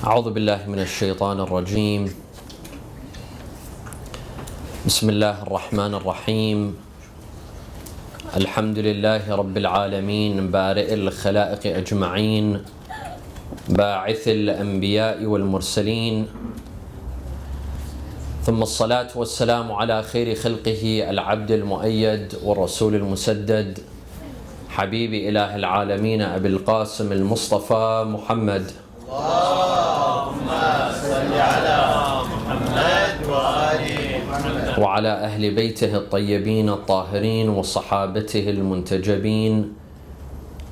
أعوذ بالله من الشيطان الرجيم. بسم الله الرحمن الرحيم. الحمد لله رب العالمين بارئ الخلائق أجمعين باعث الأنبياء والمرسلين، ثم الصلاة والسلام على خير خلقه العبد المؤيد والرسول المسدد حبيب إله العالمين أبي القاسم المصطفى محمد. اللهم صل على محمد وآل محمد وعلى أهل بيته الطيبين الطاهرين وصحابته المنتجبين.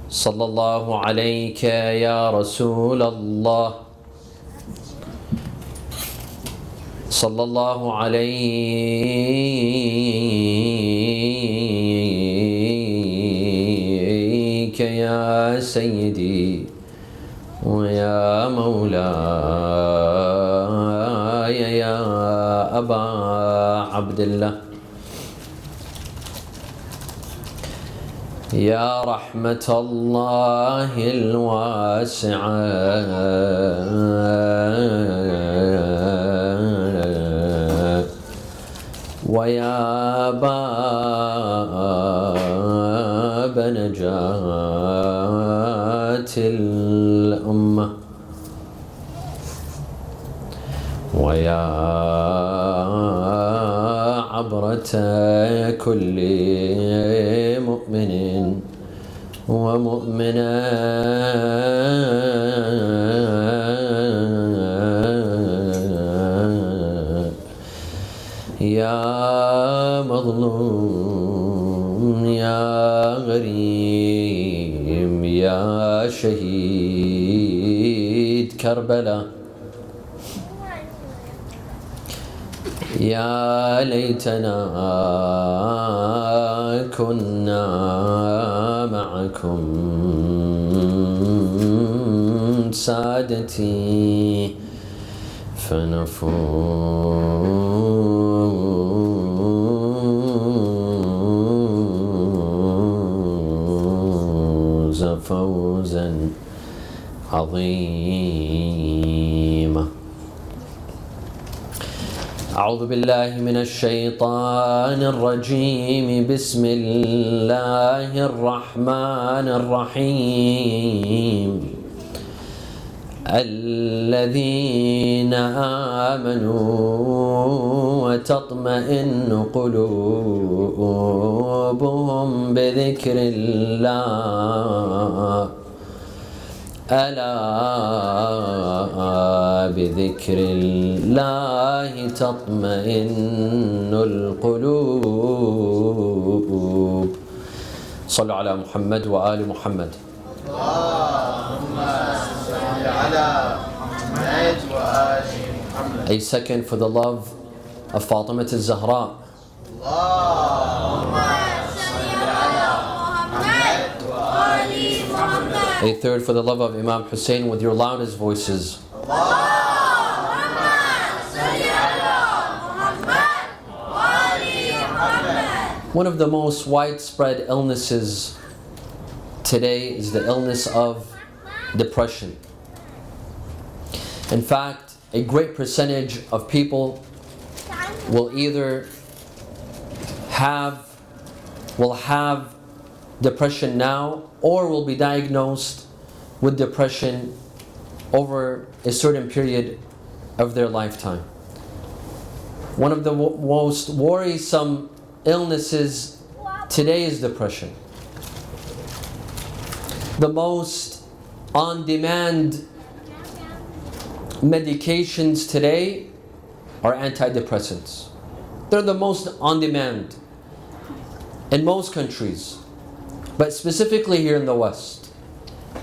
صلى الله عليك يا رسول الله، صلى الله عليك يا سيدي ويا مولاي يا أبا عبد الله. يا رحمة الله الواسعة ويا باب نجاة الأمة ويا عبرة كل مؤمن ومؤمنة يا مظلوم يا غريم يا شهيد كربلاء، يا ليتنا كنا معكم سادتي فنفوز فوزا عظيما. أعوذ بالله من الشيطان الرجيم. بسم الله الرحمن الرحيم. الذين آمنوا وتطمئن قلوبهم بذكر الله، ألا بذكر الله تطمئن القلوب. صلوا على محمد وآل محمد. اللهم صل على محمد وآل محمد. A second for the love of Fatima al-Zahra. A third for the love of Imam Hussein with your loudest voices. One of the most widespread illnesses today is the illness of depression. In fact, a great percentage of people will either have depression now or will be diagnosed with depression over a certain period of their lifetime. One of the most worrisome illnesses today is depression. The most on-demand medications today are antidepressants. They're the most on-demand in most countries, but specifically here in the West.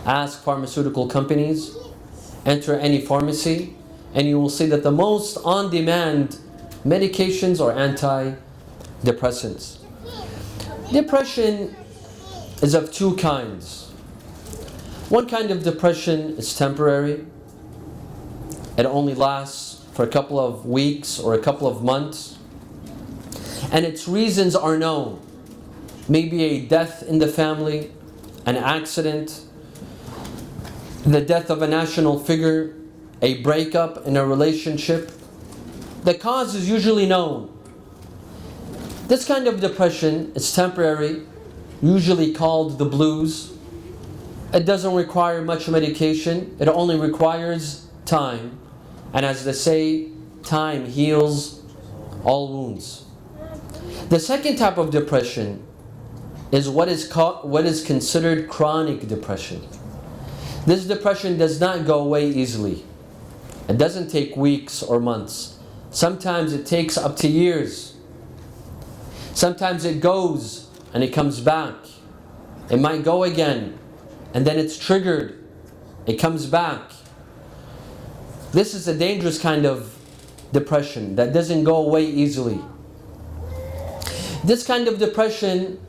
Ask pharmaceutical companies, enter any pharmacy, and you will see that the most on-demand medications are antidepressants. Depression is of two kinds. One kind of depression is temporary. It only lasts for a couple of weeks or a couple of months, and its reasons are known. Maybe a death in the family, an accident, the death of a national figure, a breakup in a relationship, the cause is usually known. This kind of depression is temporary, usually called the blues. It doesn't require much medication, it only requires time. And as they say, time heals all wounds. The second type of depression is what is considered chronic depression. This depression does not go away easily. It doesn't take weeks or months. Sometimes it takes up to years. Sometimes it goes and it comes back. It might go again and then it's triggered. It comes back. This is a dangerous kind of depression that doesn't go away easily. This kind of depression,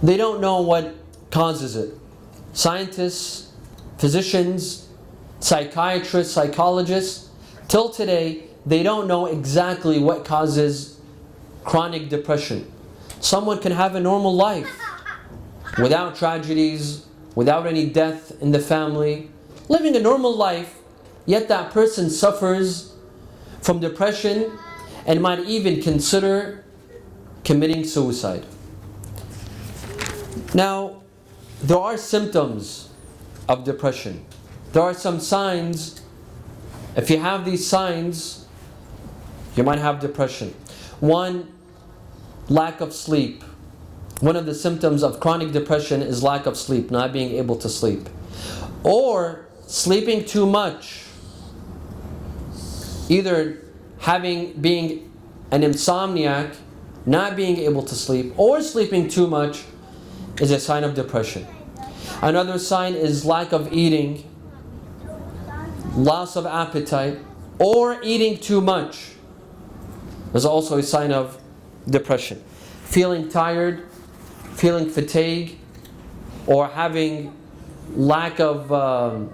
they don't know what causes it. Scientists, physicians, psychiatrists, psychologists, till today, they don't know exactly what causes chronic depression. Someone can have a normal life without tragedies, without any death in the family, living a normal life, yet that person suffers from depression and might even consider committing suicide. Now, there are symptoms of depression. There are some signs. If you have these signs, you might have depression. One, lack of sleep. One of the symptoms of chronic depression is lack of sleep, not being able to sleep. Or sleeping too much. Either being an insomniac, not being able to sleep, or sleeping too much is a sign of depression. Another sign is lack of eating, loss of appetite, or eating too much is also a sign of depression. Feeling tired, feeling fatigue, or having lack of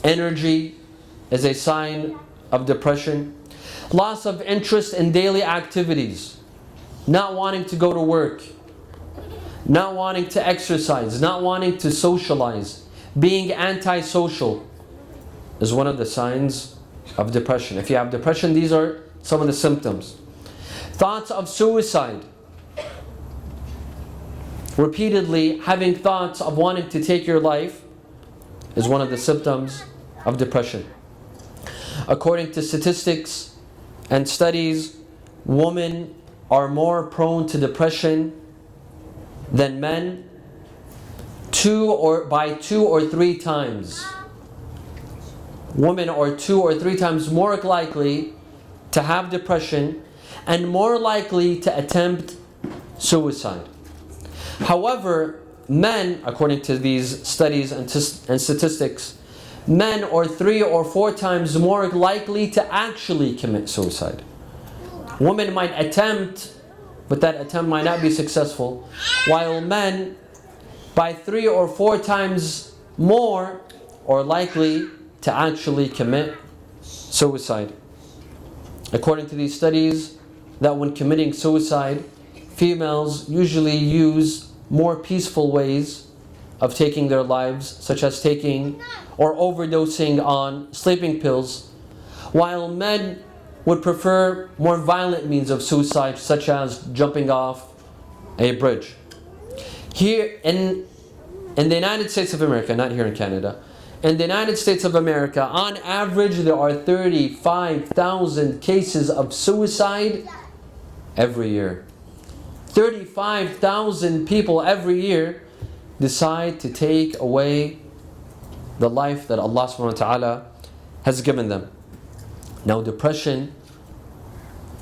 energy is a sign of depression. Loss of interest in daily activities, not wanting to go to work, not wanting to exercise, not wanting to socialize, being antisocial is one of the signs of depression. If you have depression, these are some of the symptoms. Thoughts of suicide. Repeatedly having thoughts of wanting to take your life is one of the symptoms of depression. According to statistics and studies, women are more prone to depression than men by 2 or 3 times. Women are 2 or 3 times more likely to have depression and more likely to attempt suicide. However, men, according to these studies and statistics, men are 3 or 4 times more likely to actually commit suicide. Women might attempt, but that attempt might not be successful, while men, by 3 or 4 times more, are likely to actually commit suicide. According to these studies, that when committing suicide, females usually use more peaceful ways of taking their lives, such as taking or overdosing on sleeping pills, while men would prefer more violent means of suicide, such as jumping off a bridge. Here in the United States of America, not here in Canada, in the United States of America, on average, there are 35,000 cases of suicide every year. 35,000 people every year decide to take away the life that Allah subhanahu wa ta'ala has given them. Now, depression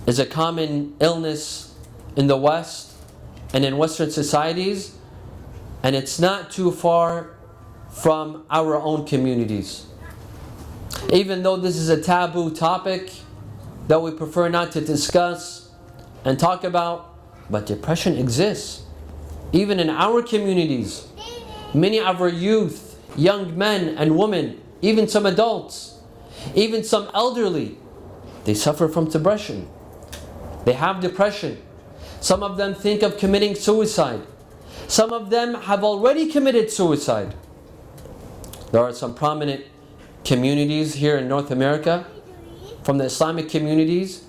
is a common illness in the West and in Western societies, and it's not too far from our own communities. Even though this is a taboo topic that we prefer not to discuss and talk about, but depression exists. Even in our communities, many of our youth, young men and women, even some adults, even some elderly, they suffer from depression. They have depression. Some of them think of committing suicide. Some of them have already committed suicide. There are some prominent communities here in North America, from the Islamic communities,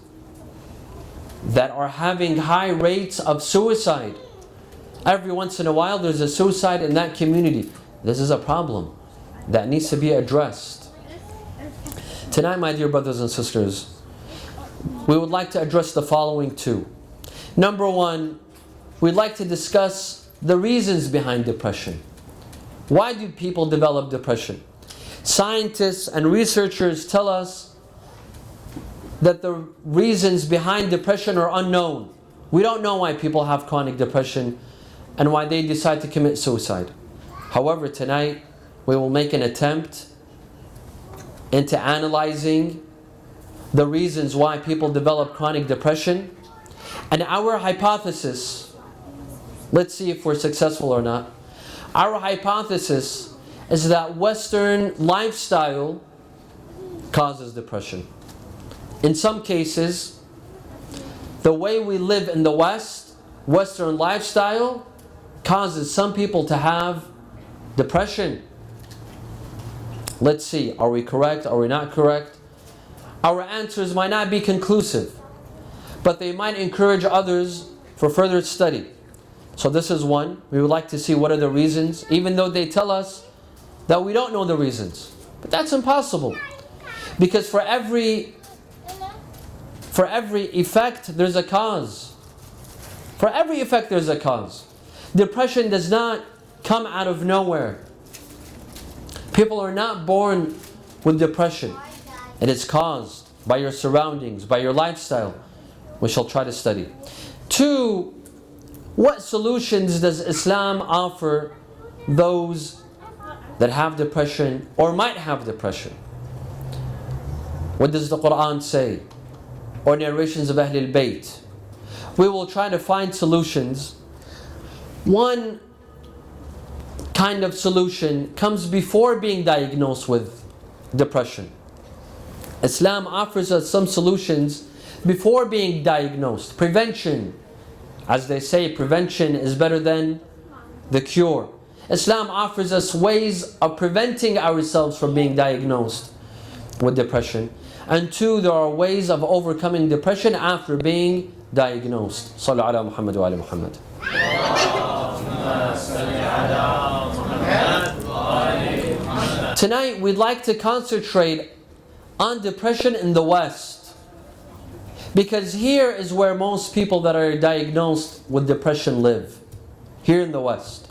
that are having high rates of suicide. Every once in a while there's a suicide in that community. This is a problem that needs to be addressed. Tonight, my dear brothers and sisters, we would like to address the following two. Number one, we'd like to discuss the reasons behind depression. Why do people develop depression? Scientists and researchers tell us that the reasons behind depression are unknown. We don't know why people have chronic depression and why they decide to commit suicide. However, tonight we will make an attempt into analyzing the reasons why people develop chronic depression. And our hypothesis, let's see if we're successful or not. Our hypothesis is that Western lifestyle causes depression. In some cases, the way we live in the West, Western lifestyle, causes some people to have depression. Let's see, are we correct? Are we not correct? Our answers might not be conclusive, but they might encourage others for further study. So this is one. We would like to see what are the reasons, even though they tell us that we don't know the reasons. But that's impossible. Because for every effect, there's a cause. For every effect, there's a cause. Depression does not come out of nowhere. People are not born with depression. It is caused by your surroundings, by your lifestyle. We shall try to study. Two, what solutions does Islam offer those that have depression or might have depression? What does the Quran say? Or narrations of Ahlul Bayt? We will try to find solutions. One kind of solution comes before being diagnosed with depression. Islam offers us some solutions before being diagnosed. Prevention. As they say, prevention is better than the cure. Islam offers us ways of preventing ourselves from being diagnosed with depression. And two, there are ways of overcoming depression after being diagnosed. Sallu ala Muhammad wa ala Muhammad. Tonight we'd like to concentrate on depression in the West, because here is where most people that are diagnosed with depression live, here in the West.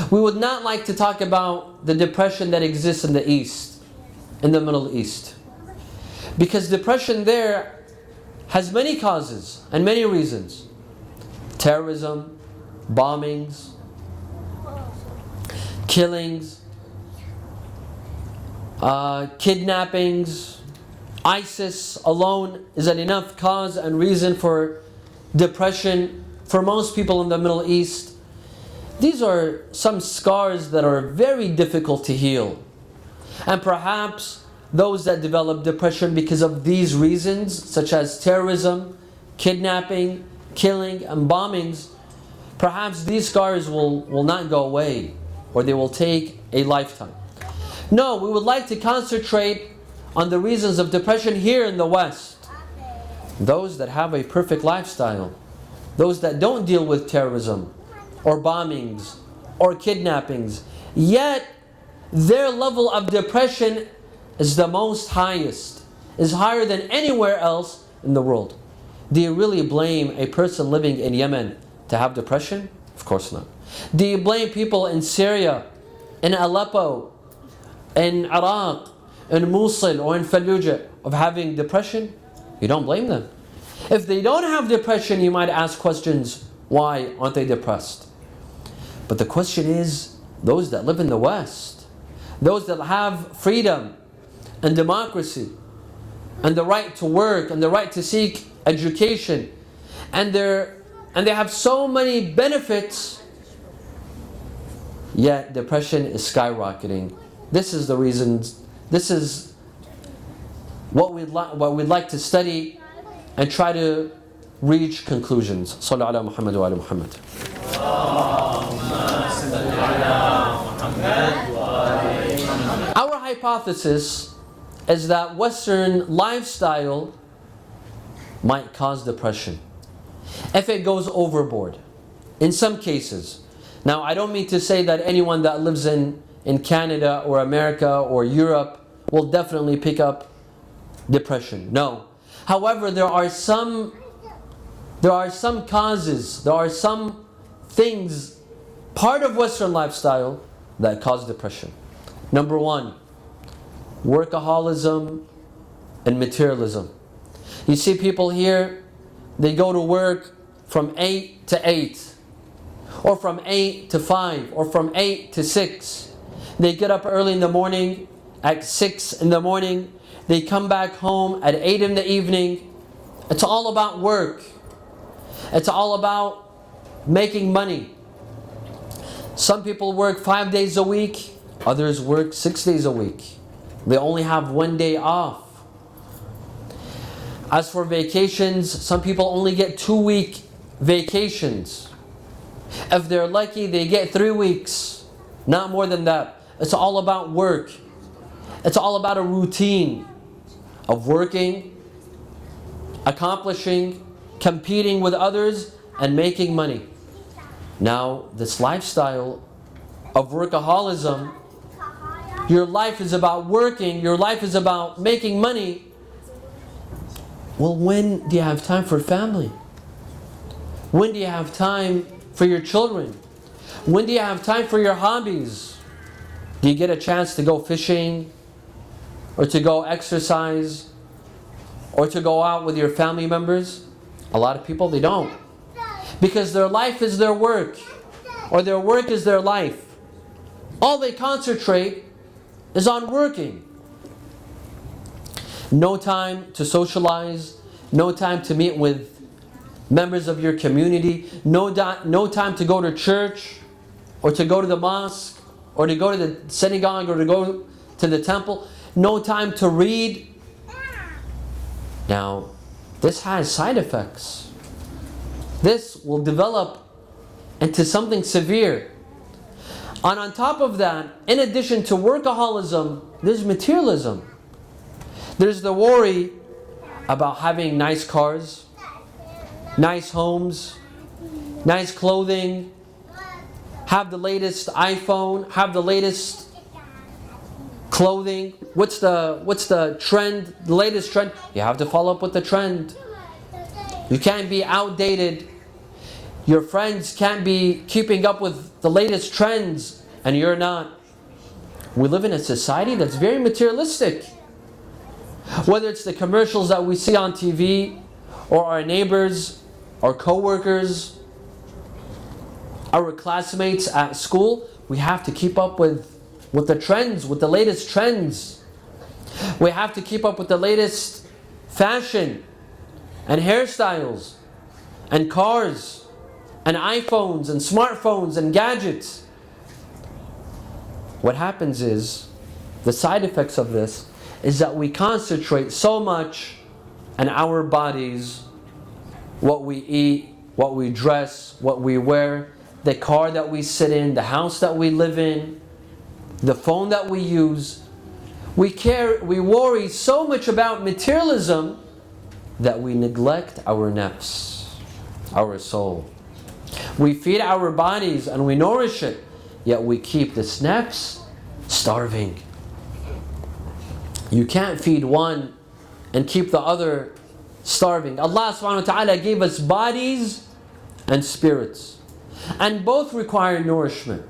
We would not like to talk about the depression that exists in the East, in the Middle East, because depression there has many causes and many reasons. Terrorism, bombings, killings, kidnappings. ISIS alone is an enough cause and reason for depression for most people in the Middle East. These are some scars that are very difficult to heal. And perhaps those that develop depression because of these reasons, such as terrorism, kidnapping, killing, and bombings, perhaps these scars will not go away, or they will take a lifetime. No, we would like to concentrate on the reasons of depression here in the West. Those that have a perfect lifestyle, those that don't deal with terrorism, or bombings, or kidnappings, yet their level of depression is the most highest, is higher than anywhere else in the world. Do you really blame a person living in Yemen to have depression? Of course not. Do you blame people in Syria, in Aleppo, in Iraq, in Mosul, or in Fallujah of having depression? You don't blame them. If they don't have depression, you might ask questions, why aren't they depressed? But the question is, those that live in the West, those that have freedom and democracy, and the right to work, and the right to seek education, and they have so many benefits, yet depression is skyrocketing. This is the reasons. This is what we'd like to study and try to reach conclusions. Sallu ala Muhammad wa ala Muhammad. Our hypothesis is that Western lifestyle might cause depression if it goes overboard. In some cases. Now, I don't mean to say that anyone that lives in Canada or America or Europe will definitely pick up depression. No. However, there are some causes, there are some things, part of Western lifestyle that cause depression. Number one, workaholism and materialism. You see people here, they go to work from 8 to 8, or from 8 to 5, or from 8 to 6. They get up early in the morning, at 6 in the morning. They come back home at 8 in the evening. It's all about work. It's all about making money. Some people work 5 days a week. Others work 6 days a week. They only have 1 day off. As for vacations, some people only get 2-week vacations. If they're lucky, they get 3 weeks. Not more than that. It's all about work. It's all about a routine of working, accomplishing, competing with others, and making money. Now, this lifestyle of workaholism, your life is about working, your life is about making money. Well, when do you have time for family? When do you have time for your children? When do you have time for your hobbies? Do you get a chance to go fishing, or to go exercise, or to go out with your family members? A lot of people, they don't. Because their life is their work, or their work is their life. All they concentrate is on working. No time to socialize, no time to meet with members of your community, no time to go to church, or to go to the mosque, or to go to the synagogue, or to go to the temple. No time to read. Now, this has side effects. This will develop into something severe. And on top of that, in addition to workaholism, there's materialism. There's the worry about having nice cars, nice homes, nice clothing, have the latest iPhone, have the latest clothing. What's the trend, the latest trend? You have to follow up with the trend. You can't be outdated. Your friends can't be keeping up with the latest trends, and you're not. We live in a society that's very materialistic. Whether it's the commercials that we see on TV, or our neighbors, our co-workers, our classmates at school, we have to keep up with the trends, with the latest trends. We have to keep up with the latest fashion and hairstyles and cars and iPhones and smartphones and gadgets. What happens is, the side effects of this is that we concentrate so much on our bodies, what we eat, what we dress, what we wear, the car that we sit in, the house that we live in, the phone that we use. We worry so much about materialism that we neglect our nafs, our soul. We feed our bodies and we nourish it, yet we keep this nafs starving. You can't feed one and keep the other starving. Allah subhanahu wa ta'ala gave us bodies and spirits, and both require nourishment.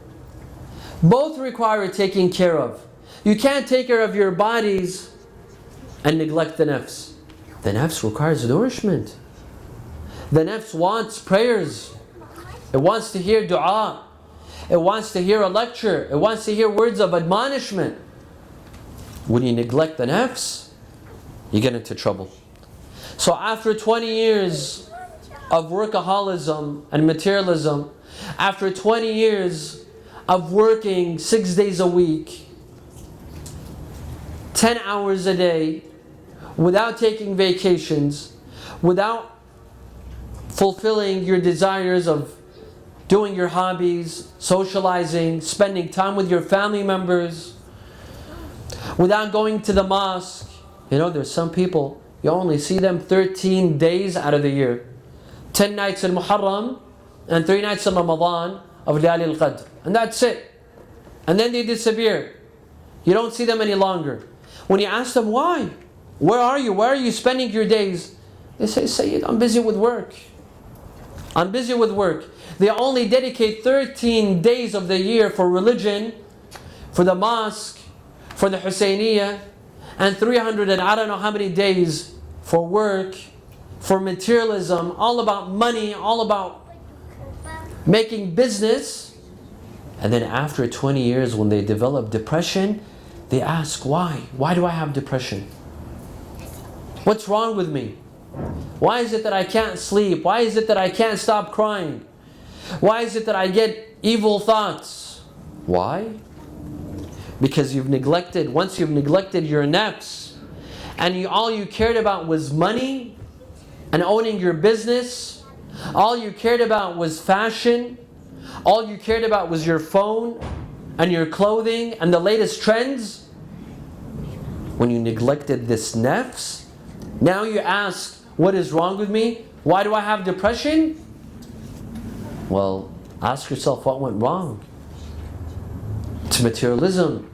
Both require taking care of. You can't take care of your bodies and neglect the nafs. The nafs requires nourishment. The nafs wants prayers. It wants to hear dua. It wants to hear a lecture. It wants to hear words of admonishment. When you neglect the nafs, you get into trouble. So after 20 years of workaholism and materialism, after 20 years of working 6 days a week, 10 hours a day, without taking vacations, without fulfilling your desires of doing your hobbies, socializing, spending time with your family members, without going to the mosque. You know, there's some people, you only see them 13 days out of the year. 10 nights in Muharram and 3 nights in Ramadan of Layali al-Qadr. And that's it. And then they disappear. You don't see them any longer. When you ask them why, where are you? Where are you spending your days? They say, Sayyid, I'm busy with work. I'm busy with work. They only dedicate 13 days of the year for religion, for the mosque, for the Husseiniya, and 300 and I don't know how many days for work, for materialism, all about money, all about making business. And then after 20 years, when they develop depression, they ask, why? Why do I have depression? What's wrong with me? Why is it that I can't sleep? Why is it that I can't stop crying? Why is it that I get evil thoughts? Why? Because you've neglected, once you've neglected your nafs, and all you cared about was money and owning your business, all you cared about was fashion, all you cared about was your phone and your clothing and the latest trends. When you neglected this nafs, now you ask, what is wrong with me? Why do I have depression? Well, ask yourself what went wrong. It's materialism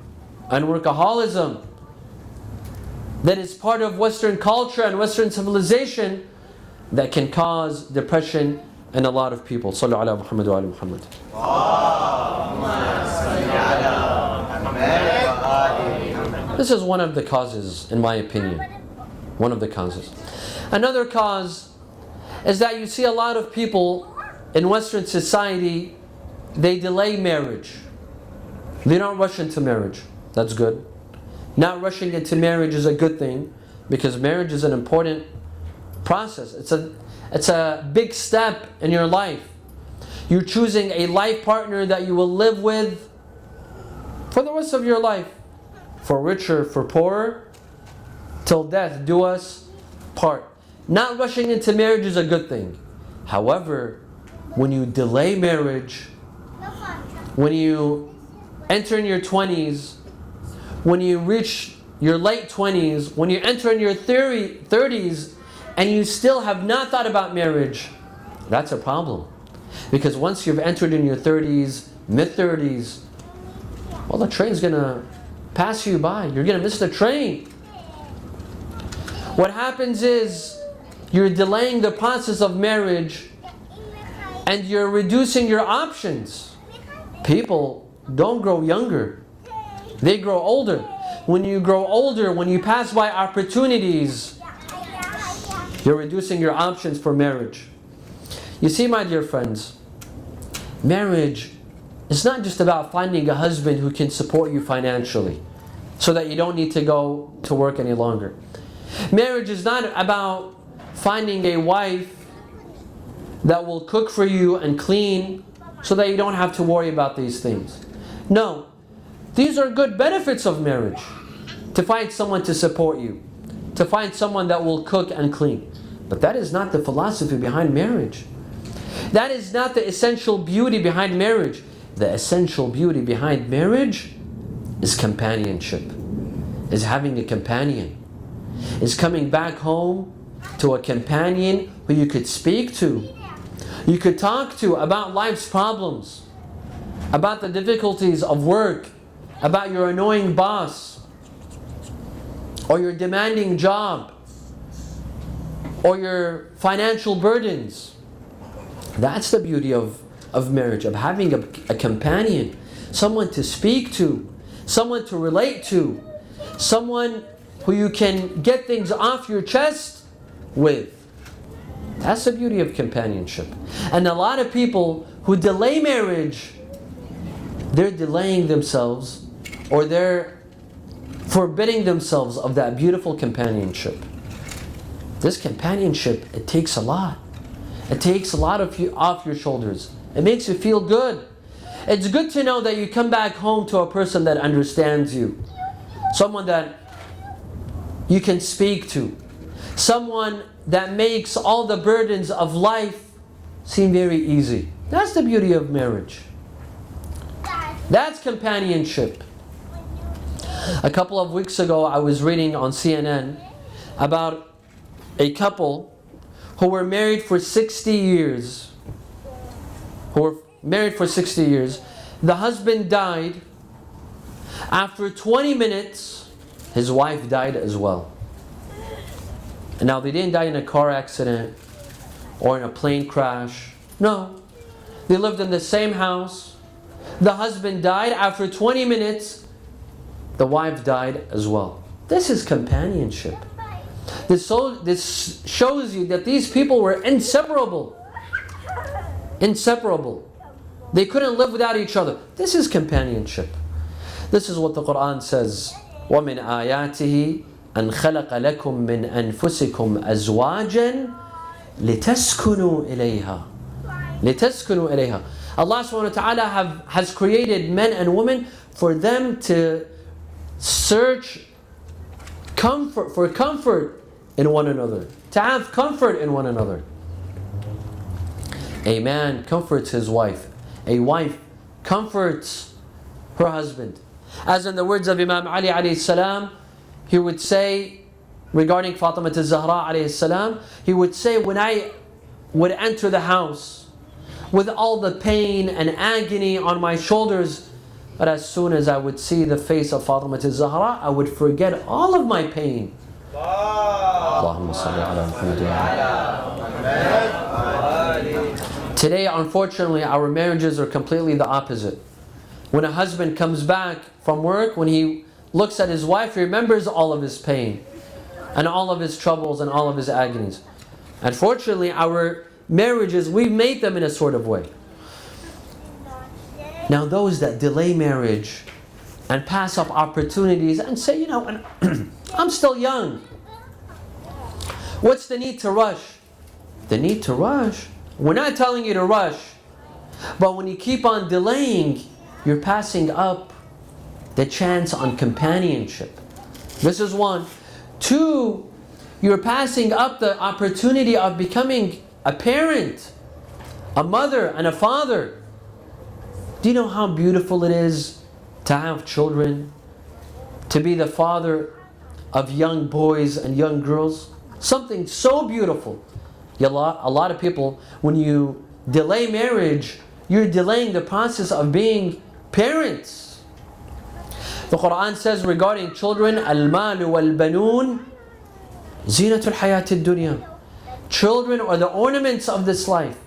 and workaholism that is part of Western culture and Western civilization that can cause depression in a lot of people. Sallu ala Muhammad wa ala Muhammad. This is one of the causes, in my opinion. One of the causes. Another cause is that you see a lot of people in Western society, they delay marriage. They don't rush into marriage. That's good. Not rushing into marriage is a good thing, because marriage is an important process. It's a big step in your life. You're choosing a life partner that you will live with for the rest of your life. For richer, for poorer, till death do us part. Not rushing into marriage is a good thing. However, when you delay marriage, when you enter in your 20s, when you reach your late 20s, when you enter in your 30s, and you still have not thought about marriage, that's a problem. Because once you've entered in your 30s, mid-30s, well, the train's going to pass you by. You're going to miss the train. What happens is, you're delaying the process of marriage and you're reducing your options. People don't grow younger. They grow older. When you grow older, when you pass by opportunities, you're reducing your options for marriage. You see, my dear friends, marriage is not just about finding a husband who can support you financially so that you don't need to go to work any longer. Marriage is not about finding a wife that will cook for you and clean so that you don't have to worry about these things. No, these are good benefits of marriage. To find someone to support you, to find someone that will cook and clean. But that is not the philosophy behind marriage. That is not the essential beauty behind marriage. The essential beauty behind marriage is companionship, is having a companion, is coming back home to a companion who you could speak to, you could talk to about life's problems, about the difficulties of work, about your annoying boss, or your demanding job, or your financial burdens. That's the beauty of marriage, of having a companion, someone to speak to, someone to relate to, someone who you can get things off your chest with. That's the beauty of companionship. And a lot of people who delay marriage, they're delaying themselves, or they're forbidding themselves of that beautiful companionship. This companionship, it takes a lot. It takes a lot of you off your shoulders. It makes you feel good. It's good to know that you come back home to a person that understands you. Someone that you can speak to. Someone that makes all the burdens of life seem very easy. That's the beauty of marriage. That's companionship. A couple of weeks ago, I was reading on CNN about a couple who were married for 60 years. The husband died. After 20 minutes, his wife died as well. And now they didn't die in a car accident or in a plane crash. No. They lived in the same house. The husband died. After 20 minutes, the wife died as well. This is companionship. This shows you that these people were inseparable. Inseparable. They couldn't live without each other. This is companionship. This is what the Quran says. وَمِنْ آيَاتِهِ أَنْ خَلَقَ لَكُم مِّنْ أَنفُسِكُمْ أَزْوَاجًا لِتَسْكُنُوا إِلَيْهَا. لِتَسْكُنُوا إِلَيْهَا. Allah subhanahu wa ta'ala has created men and women for them to search comfort in one another. To have comfort in one another. A man comforts his wife. A wife comforts her husband. As in the words of Imam Ali alayhi salam, he would say regarding Fatima al-Zahra alayhi salam, he would say, when I would enter the house with all the pain and agony on my shoulders, but as soon as I would see the face of Fatima al-Zahra, I would forget all of my pain. Allahumma salli ala Muhammad. Today, unfortunately, our marriages are completely the opposite. When a husband comes back from work, when he looks at his wife, he remembers all of his pain and all of his troubles and all of his agonies. Unfortunately, our marriages, we've made them in a sort of way. Now those that delay marriage and pass up opportunities and say, I'm still young. What's the need to rush? The need to rush? We're not telling you to rush. But when you keep on delaying, you're passing up the chance on companionship. This is one. Two, you're passing up the opportunity of becoming a parent, a mother and a father. Do you know how beautiful it is to have children? To be the father of young boys and young girls? Something so beautiful. A lot of people, when you delay marriage, you're delaying the process of being parents. The Quran says regarding children, Al-Malu wal-Banun Zinatul Hayatid Dunya. Children are the ornaments of this life.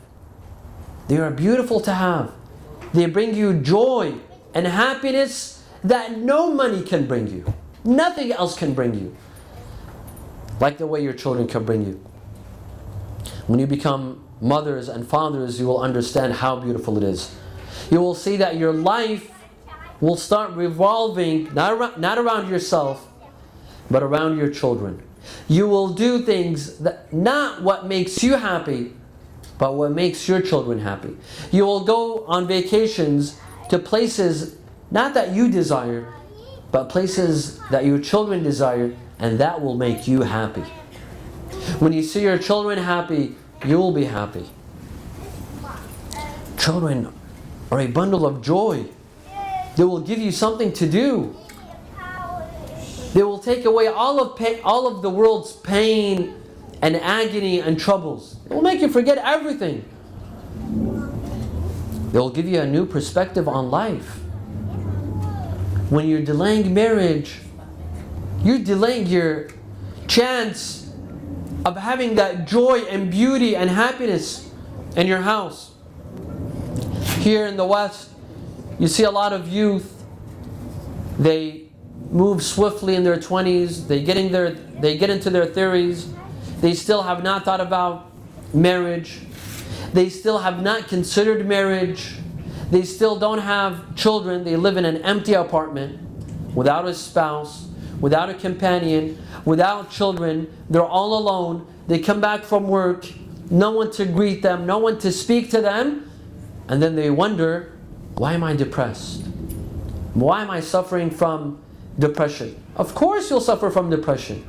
They are beautiful to have. They bring you joy and happiness that no money can bring you. Nothing else can bring you. Like the way your children can bring you. When you become mothers and fathers, you will understand how beautiful it is. You will see that your life will start revolving not around yourself, but around your children. You will do things that not what makes you happy, but what makes your children happy. You will go on vacations to places not that you desire, but places that your children desire, and that will make you happy. When you see your children happy, you will be happy. Children are a bundle of joy. They will give you something to do. They will take away all of the world's pain and agony and troubles. It will make you forget everything. They will give you a new perspective on life. When you're delaying marriage, you're delaying your chance of having that joy and beauty and happiness in your house. Here in the West, you see a lot of youth. They move swiftly in their 20s. They get into their 30s. They still have not thought about marriage. They still have not considered marriage. They still don't have children. They live in an empty apartment without a spouse, without a companion, without children. They're all alone. They come back from work, no one to greet them, no one to speak to them, and then they wonder, why am I depressed? Why am I suffering from depression? Of course you'll suffer from depression.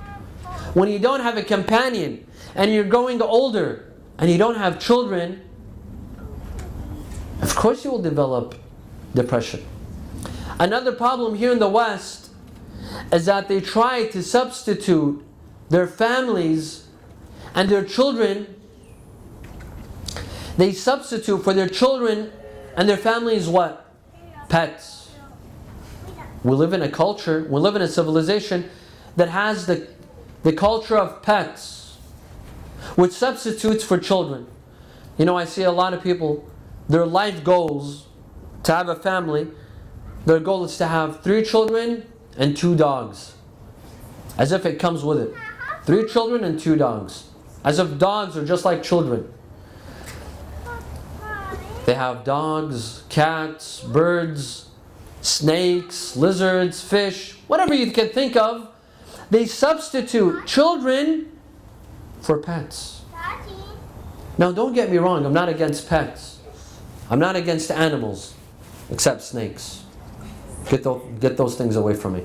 When you don't have a companion, and you're growing older, and you don't have children, of course you will develop depression. Another problem here in the West is that they try to substitute their families and their children. They substitute for their children and their families what? Pets. We live in a culture, we live in a civilization that has the culture of pets, which substitutes for children. You know, I see a lot of people, their life goals to have a family, their goal is to have 3 children and 2 dogs. As if it comes with it. 3 children and 2 dogs. As if dogs are just like children. They have dogs, cats, birds, snakes, lizards, fish, whatever you can think of. They substitute children for pets. Now don't get me wrong, I'm not against pets. I'm not against animals, except snakes. Get those things away from me.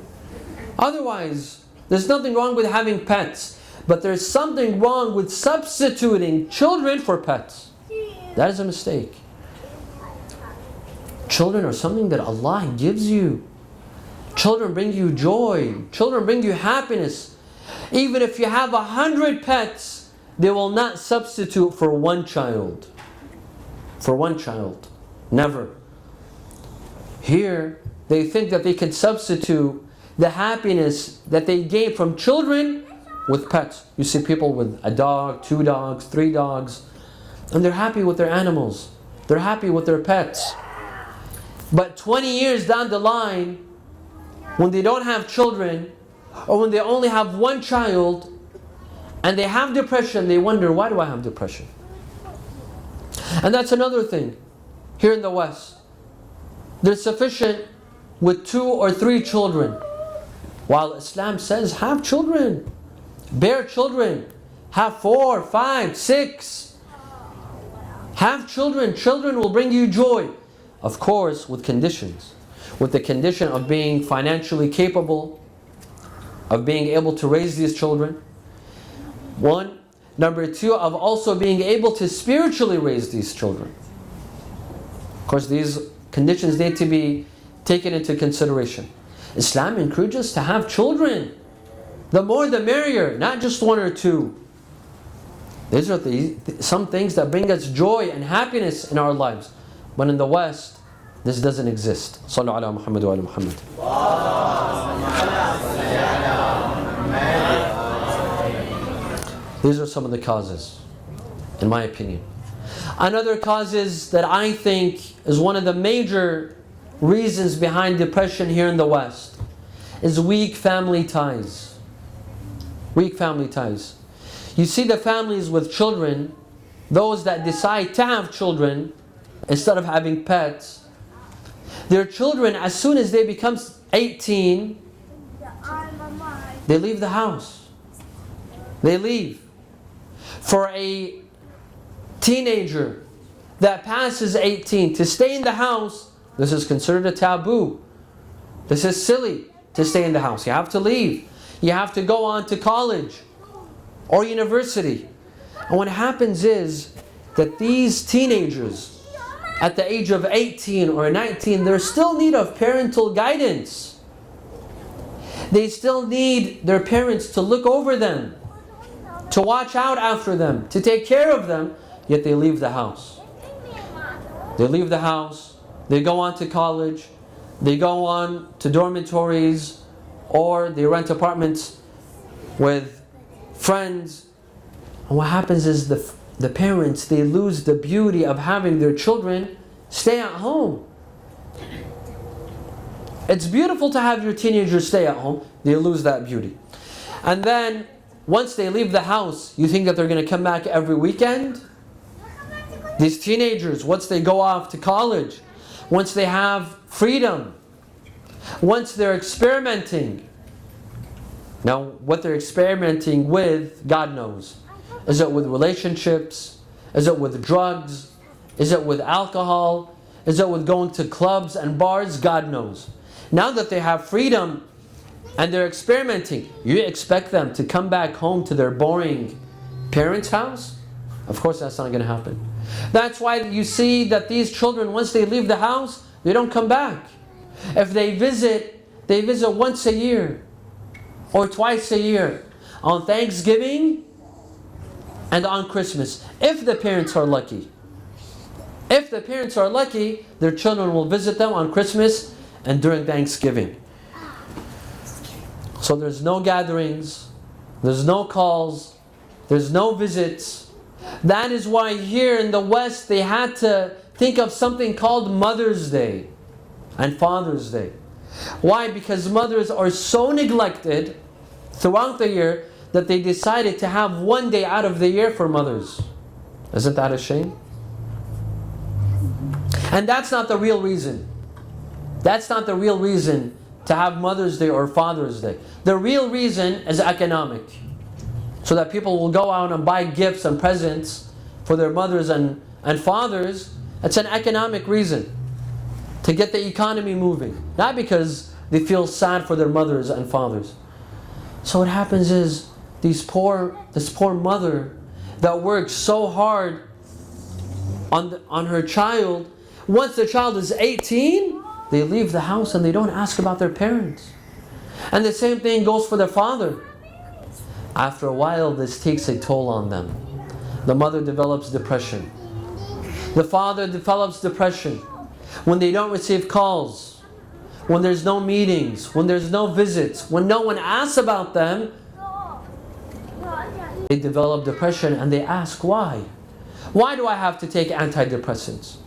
Otherwise, there's nothing wrong with having pets, but there's something wrong with substituting children for pets. That is a mistake. Children are something that Allah gives you. Children bring you joy. Children bring you happiness. Even if you have 100 pets, they will not substitute for one child. For one child. Never. Here, they think that they can substitute the happiness that they gain from children with pets. You see people with a dog, 2 dogs, 3 dogs, and they're happy with their animals. They're happy with their pets. But 20 years down the line, when they don't have children, or when they only have 1 child, and they have depression, they wonder, why do I have depression? And that's another thing. Here in the West, they're sufficient with 2 or 3 children. While Islam says, have children. Bear children. Have 4, 5, 6. Have children. Children will bring you joy. Of course, with conditions. With the condition of being financially capable, of being able to raise these children. 1. Number 2, of also being able to spiritually raise these children. Of course, these conditions need to be taken into consideration. Islam encourages us to have children. The more the merrier, not just 1 or 2. These are some things that bring us joy and happiness in our lives. But in the West, this doesn't exist. Sallu ala Muhammad wa ala Muhammad. These are some of the causes, in my opinion. Another causes that I think is one of the major reasons behind depression here in the West is weak family ties. Weak family ties. You see the families with children, those that decide to have children instead of having pets, their children, as soon as they become 18, they leave the house. They leave. For a teenager that passes 18 to stay in the house, this is considered a taboo. This is silly to stay in the house. You have to leave. You have to go on to college or university. And what happens is that these teenagers at the age of 18 or 19, they're still in need of parental guidance. They still need their parents to look over them, to watch out after them, to take care of them, yet they leave the house. They leave the house, they go on to college, they go on to dormitories, or they rent apartments with friends. And what happens is the parents, they lose the beauty of having their children stay at home. It's beautiful to have your teenagers stay at home. They lose that beauty. And then, once they leave the house, you think that they're going to come back every weekend? These teenagers, once they go off to college, once they have freedom, once they're experimenting. Now, what they're experimenting with, God knows. Is it with relationships? Is it with drugs? Is it with alcohol? Is it with going to clubs and bars? God knows. Now that they have freedom and they're experimenting, you expect them to come back home to their boring parents' house? Of course that's not going to happen. That's why you see that these children, once they leave the house, they don't come back. If they visit once a year. or twice a year, on Thanksgiving and on Christmas, if the parents are lucky. If the parents are lucky, their children will visit them on Christmas and during Thanksgiving. So there's no gatherings, there's no calls, there's no visits. That is why here in the West they had to think of something called Mother's Day and Father's Day. Why? Because mothers are so neglected throughout the year that they decided to have one day out of the year for mothers. Isn't that a shame? And that's not the real reason. That's not the real reason to have Mother's Day or Father's Day. The real reason is economic. So that people will go out and buy gifts and presents for their mothers and fathers. It's an economic reason. To get the economy moving. Not because they feel sad for their mothers and fathers. So what happens is, this poor mother that works so hard on her child, once the child is 18, they leave the house and they don't ask about their parents. And the same thing goes for their father. After a while, this takes a toll on them. The mother develops depression. The father develops depression. When they don't receive calls, when there's no meetings, when there's no visits, when no one asks about them, they develop depression and they ask why. Why do I have to take antidepressants?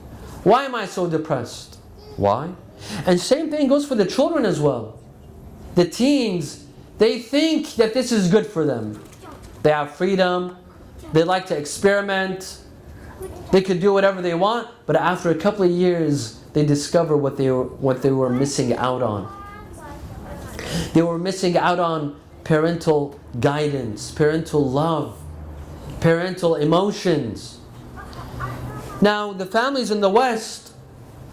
Why am I so depressed? Why? And same thing goes for the children as well. The teens, they think that this is good for them. They have freedom, they like to experiment, they could do whatever they want, but after a couple of years, they discover what they were missing out on. They were missing out on parental guidance, parental love, parental emotions. Now, the families in the West,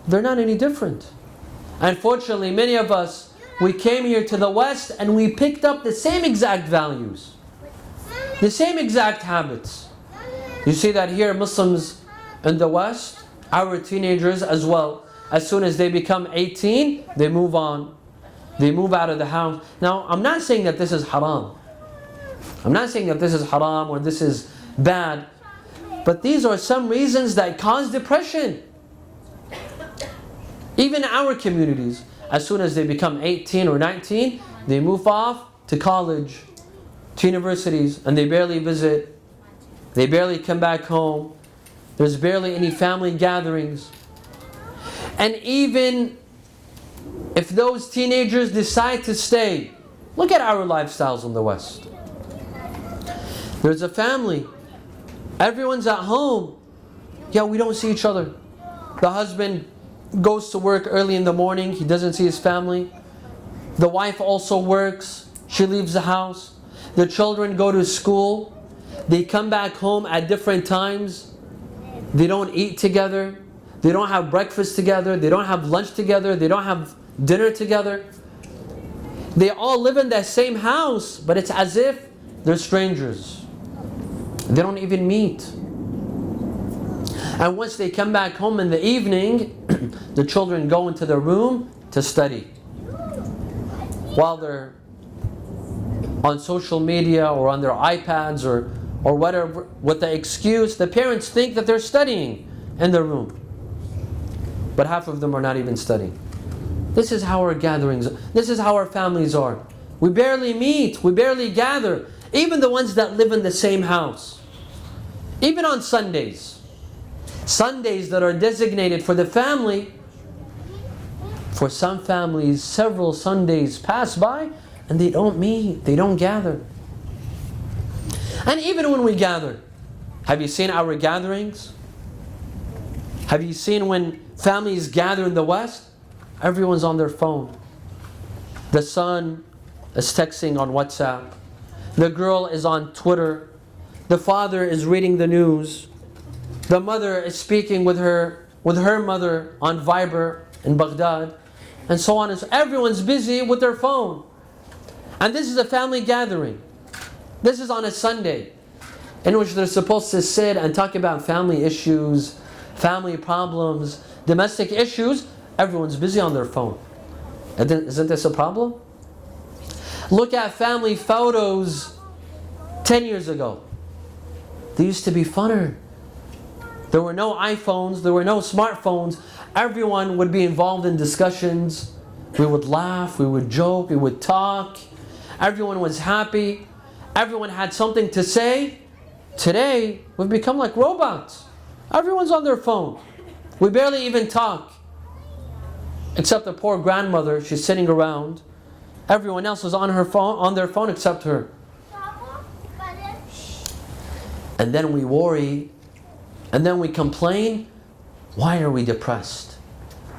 they're not any different. Unfortunately, many of us, we came here to the West and we picked up the same exact values, the same exact habits. You see that here, Muslims in the West, our teenagers as well, as soon as they become 18, they move on. They move out of the house. Now, I'm not saying that this is haram. I'm not saying that this is haram or this is bad. But these are some reasons that cause depression. Even our communities, as soon as they become 18 or 19, they move off to college, to universities, and they barely visit. They barely come back home. There's barely any family gatherings. And even if those teenagers decide to stay, look at our lifestyles in the West. There's a family. Everyone's at home. Yeah, we don't see each other. The husband goes to work early in the morning. He doesn't see his family. The wife also works. She leaves the house. The children go to school. They come back home at different times. They don't eat together. They don't have breakfast together. They don't have lunch together. They don't have dinner together. They all live in that same house, but it's as if they're strangers. They don't even meet. And once they come back home in the evening, the children go into their room to study. While they're on social media or on their iPads or whatever, with the excuse, the parents think that they're studying in their room. But half of them are not even studying. This is how our gatherings, this is how our families are. We barely meet, we barely gather. Even the ones that live in the same house. Even on Sundays. Sundays that are designated for the family. For some families, several Sundays pass by and they don't meet, they don't gather. And even when we gather, have you seen our gatherings? Have you seen when families gather in the West? Everyone's on their phone. The son is texting on WhatsApp. The girl is on Twitter. The father is reading the news. The mother is speaking with her mother on Viber in Baghdad. And so on. Everyone's busy with their phone. And this is a family gathering. This is on a Sunday in which they're supposed to sit and talk about family issues, family problems, domestic issues. Everyone's busy on their phone. Isn't this a problem? Look at family photos 10 years ago. They used to be funner. There were no iPhones, there were no smartphones. Everyone would be involved in discussions. We would laugh, we would joke, we would talk. Everyone was happy. Everyone had something to say. Today, we've become like robots. Everyone's on their phone. We barely even talk. Except the poor grandmother, she's sitting around. Everyone else is on their phone except her. And then we worry, and then we complain. Why are we depressed?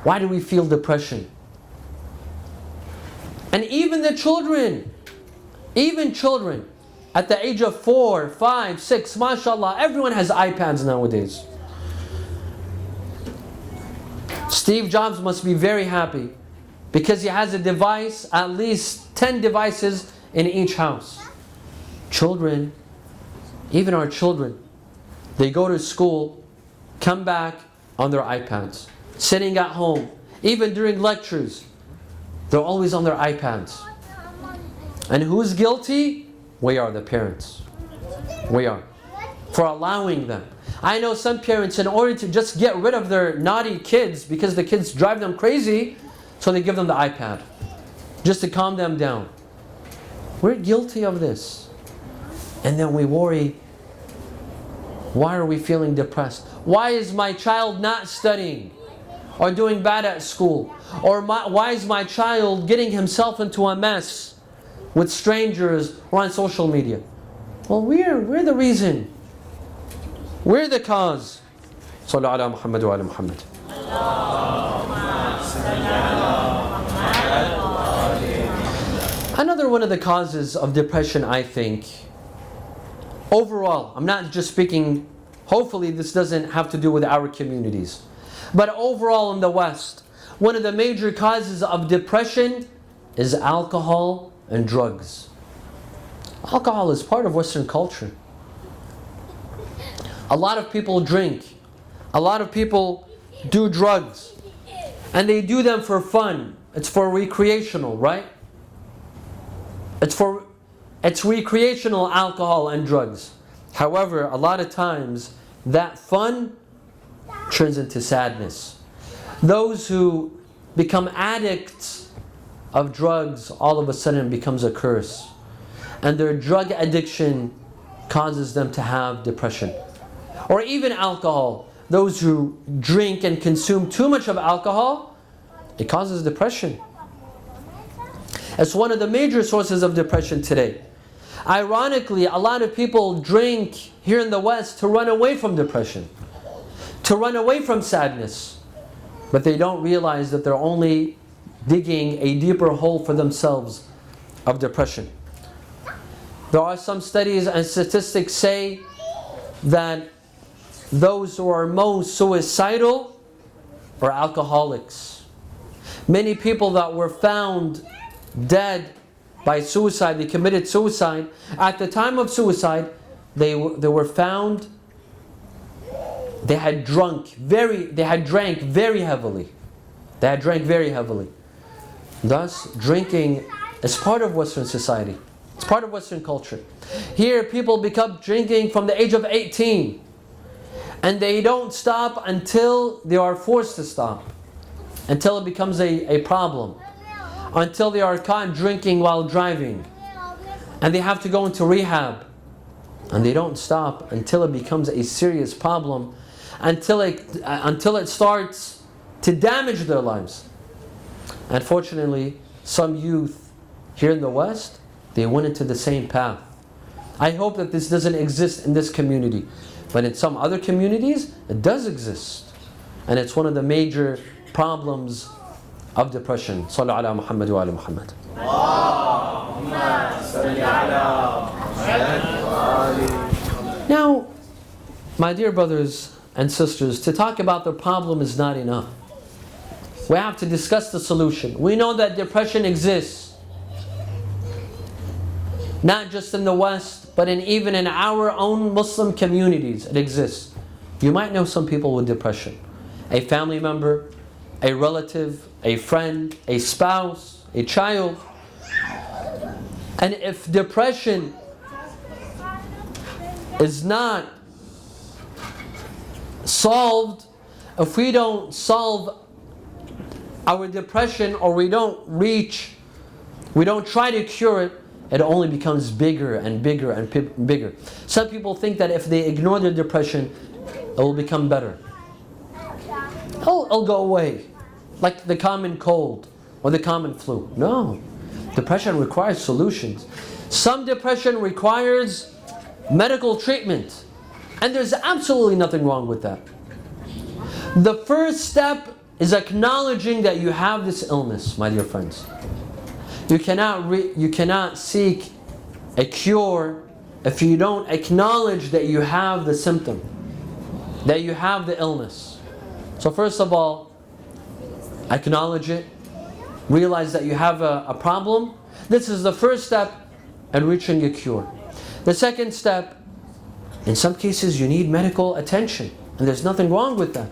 Why do we feel depression? And even the children, at the age of 4, 5, 6, mashallah, everyone has iPads nowadays. Steve Jobs must be very happy because he has a device, at least 10 devices in each house. Children, even our children, they go to school, come back on their iPads, sitting at home, even during lectures, they're always on their iPads. And who's guilty? We are the parents. We are. For allowing them. I know some parents, in order to just get rid of their naughty kids, because the kids drive them crazy, so they give them the iPad, just to calm them down. We're guilty of this. And then we worry, why are we feeling depressed? Why is my child not studying? Or doing bad at school? Or why is my child getting himself into a mess with strangers or on social media? Well, we're the reason. We're the cause. Sallu ala Muhammad wa ala Muhammad. Another one of the causes of depression, I think, overall, I'm not just speaking, hopefully this doesn't have to do with our communities, but overall in the West, one of the major causes of depression is alcohol and drugs. Alcohol is part of Western culture. A lot of people drink. A lot of people do drugs. And they do them for fun. It's for recreational, right? It's recreational alcohol and drugs. However, a lot of times that fun turns into sadness. Those who become addicts of drugs all of a sudden becomes a curse. And their drug addiction causes them to have depression. Or even alcohol. Those who drink and consume too much of alcohol, it causes depression. It's one of the major sources of depression today. Ironically, a lot of people drink here in the West to run away from depression, to run away from sadness. But they don't realize that they're only digging a deeper hole for themselves of depression. There are some studies and statistics say that those who are most suicidal are alcoholics. Many people that were found dead by suicide, they committed suicide. At the time of suicide, they were found, they had drank very heavily. They had drank very heavily. Thus, drinking is part of Western society. It's part of Western culture. Here, people become drinking from the age of 18. And they don't stop until they are forced to stop. Until it becomes a problem. Until they are caught drinking while driving. And they have to go into rehab. And they don't stop until it becomes a serious problem. Until it starts to damage their lives. Unfortunately, some youth here in the West, they went into the same path. I hope that this doesn't exist in this community. But in some other communities, it does exist. And it's one of the major problems of depression. Sallu ala Muhammad wa ala Muhammad. Now, my dear brothers and sisters, to talk about the problem is not enough. We have to discuss the solution. We know that depression exists. Not just in the West, but even in our own Muslim communities, it exists. You might know some people with depression. A family member, a relative, a friend, a spouse, a child. And if depression is not solved, if we don't solve our depression, or we don't try to cure it, it only becomes bigger and bigger and bigger. Some people think that if they ignore their depression, it will become better. It'll go away, like the common cold or the common flu. No, depression requires solutions. Some depression requires medical treatment, and there's absolutely nothing wrong with that. The first step is acknowledging that you have this illness, my dear friends. You cannot seek a cure if you don't acknowledge that you have the symptom, that you have the illness. So first of all, acknowledge it. Realize that you have a problem. This is the first step in reaching a cure. The second step, in some cases you need medical attention, and there's nothing wrong with that.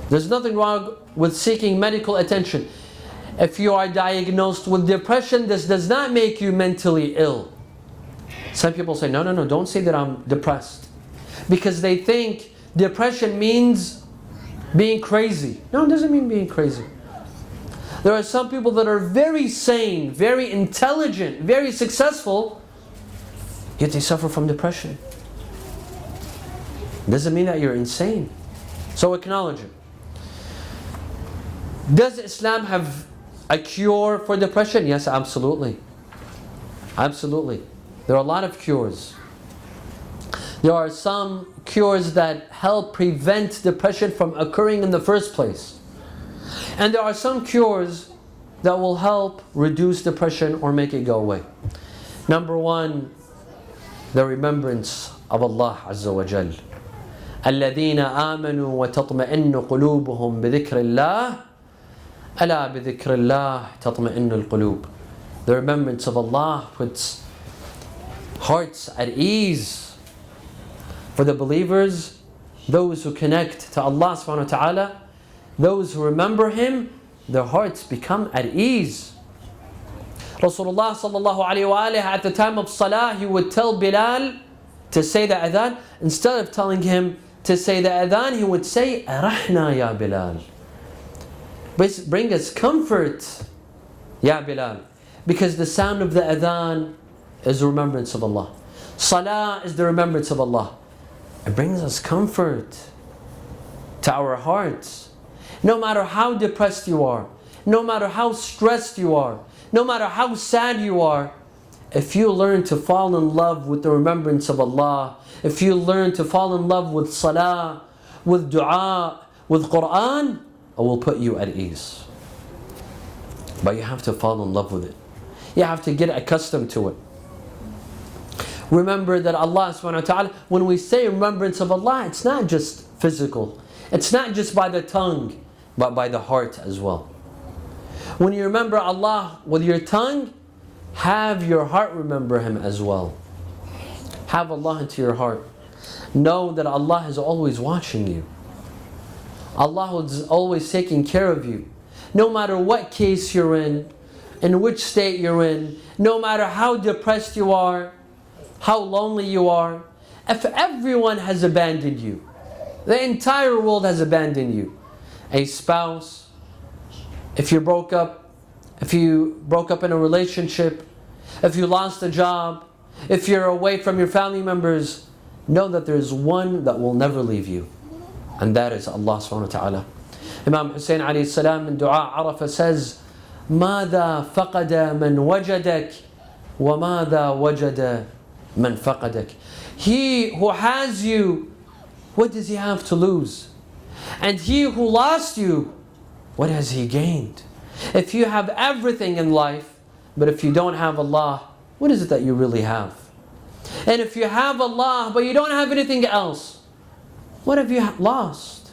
There's nothing wrong with seeking medical attention. If you are diagnosed with depression, this does not make you mentally ill. Some people say, no, don't say that I'm depressed. Because they think depression means being crazy. No, it doesn't mean being crazy. There are some people that are very sane, very intelligent, very successful, yet they suffer from depression. It doesn't mean that you're insane. So acknowledge it. Does Islam have a cure for depression? Yes, absolutely. Absolutely. There are a lot of cures. There are some cures that help prevent depression from occurring in the first place. And there are some cures that will help reduce depression or make it go away. Number one, the remembrance of Allah Azza wa Jal. الَّذِينَ آمَنُوا وَتَطْمَئِنُّ قُلُوبُهُمْ بِذِكْرِ اللَّهِ أَلَا بِذِكْرِ اللَّهِ تَطْمَئِنُّ الْقُلُوبِ. The remembrance of Allah puts hearts at ease. For the believers, those who connect to Allah subhanahu wa ta'ala, those who remember Him, their hearts become at ease. Rasulullah sallallahu alayhi wa alayhi, at the time of salah, he would tell Bilal to say the adhan. Instead of telling him to say the adhan, he would say, Arahna ya Bilal. Bring us comfort, ya Bilal. Because the sound of the adhan is the remembrance of Allah. Salah is the remembrance of Allah. It brings us comfort to our hearts. No matter how depressed you are, no matter how stressed you are, no matter how sad you are, if you learn to fall in love with the remembrance of Allah, if you learn to fall in love with salah, with dua, with Quran, it will put you at ease. But you have to fall in love with it. You have to get accustomed to it. Remember that Allah subhanahu wa ta'ala, when we say remembrance of Allah, it's not just physical. It's not just by the tongue, but by the heart as well. When you remember Allah with your tongue, have your heart remember Him as well. Have Allah into your heart. Know that Allah is always watching you. Allah is always taking care of you. No matter what case you're in which state you're in, no matter how depressed you are, how lonely you are, if everyone has abandoned you, the entire world has abandoned you, a spouse, if you broke up in a relationship, if you lost a job, if you're away from your family members, know that there's one that will never leave you, and that is Allah subhanahu wa ta'ala. Imam Hossein alayhi salam in Dua Arafah says, ماذا فقد من وجدك وماذا وجد من فقدك. He who has you, what does he have to lose? And he who lost you, what has he gained? If you have everything in life, but if you don't have Allah, what is it that you really have? And if you have Allah, but you don't have anything else, what have you lost?